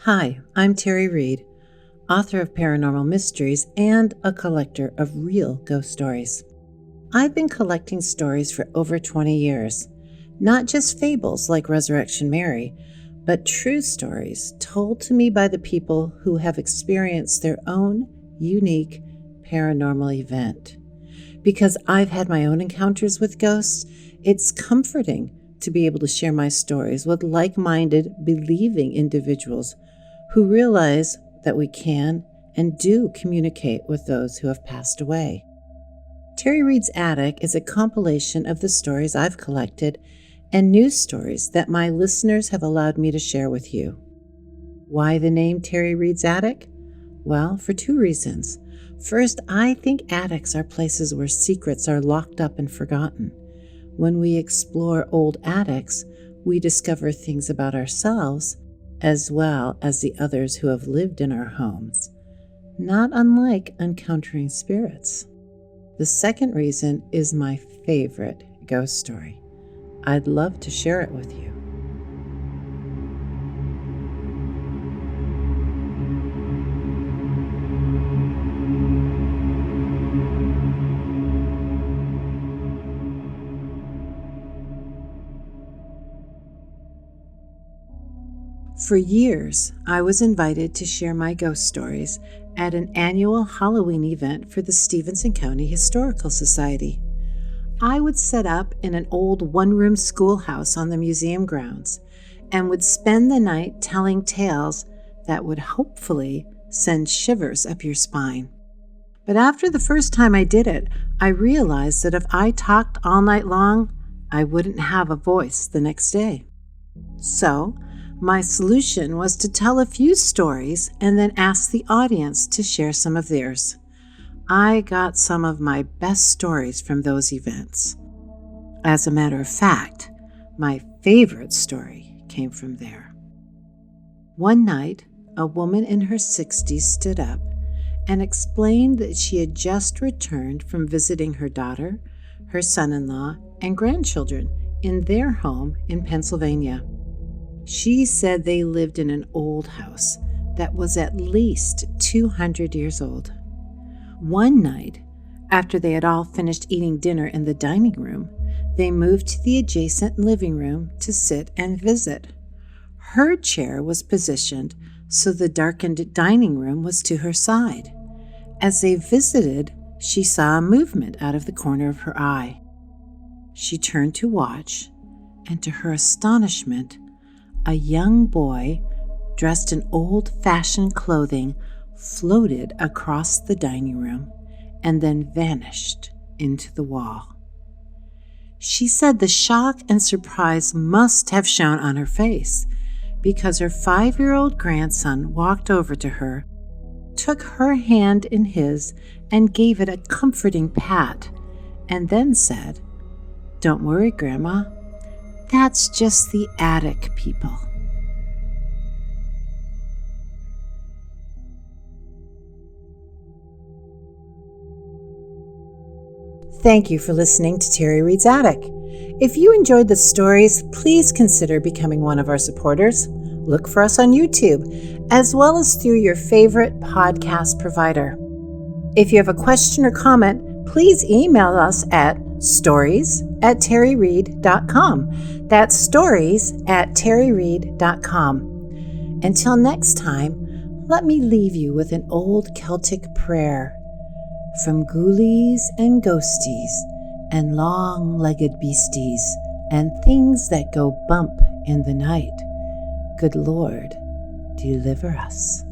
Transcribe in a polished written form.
Hi, I'm Terri Reid, author of Paranormal Mysteries and a collector of real ghost stories. I've been collecting stories for over 20 years, not just fables like Resurrection Mary, but true stories told to me by the people who have experienced their own unique paranormal event. Because I've had my own encounters with ghosts, it's comforting to be able to share my stories with like-minded, believing individuals who realize that we can and do communicate with those who have passed away. Terri Reid's Attic is a compilation of the stories I've collected and news stories that my listeners have allowed me to share with you. Why the name Terri Reid's Attic? Well, for two reasons. First, I think attics are places where secrets are locked up and forgotten. When we explore old attics, we discover things about ourselves as well as the others who have lived in our homes, not unlike encountering spirits. The second reason is my favorite ghost story. I'd love to share it with you. For years, I was invited to share my ghost stories at an annual Halloween event for the Stevenson County Historical Society. I would set up in an old one-room schoolhouse on the museum grounds and would spend the night telling tales that would hopefully send shivers up your spine. But after the first time I did it, I realized that if I talked all night long, I wouldn't have a voice the next day. So, my solution was to tell a few stories and then ask the audience to share some of theirs. I got some of my best stories from those events. As a matter of fact, my favorite story came from there. One night, a woman in her 60s stood up and explained that she had just returned from visiting her daughter, her son-in-law, and grandchildren in their home in Pennsylvania. She said they lived in an old house that was at least 200 years old. One night, after they had all finished eating dinner in the dining room, they moved to the adjacent living room to sit and visit. Her chair was positioned so the darkened dining room was to her side. As they visited, she saw a movement out of the corner of her eye. She turned to watch, and to her astonishment, a young boy dressed in old-fashioned clothing floated across the dining room and then vanished into the wall. She said the shock and surprise must have shown on her face because her 5-year-old grandson walked over to her, took her hand in his, and gave it a comforting pat, and then said, "Don't worry, Grandma. That's just the attic people." Thank you for listening to Terri Reid's Attic. If you enjoyed the stories, please consider becoming one of our supporters. Look for us on YouTube, as well as through your favorite podcast provider. If you have a question or comment, please email us at stories@terrireid.com. That's stories@terrireid.com. Until next time, let me leave you with an old Celtic prayer. From ghoulies and ghosties and long-legged beasties and things that go bump in the night, good Lord, deliver us.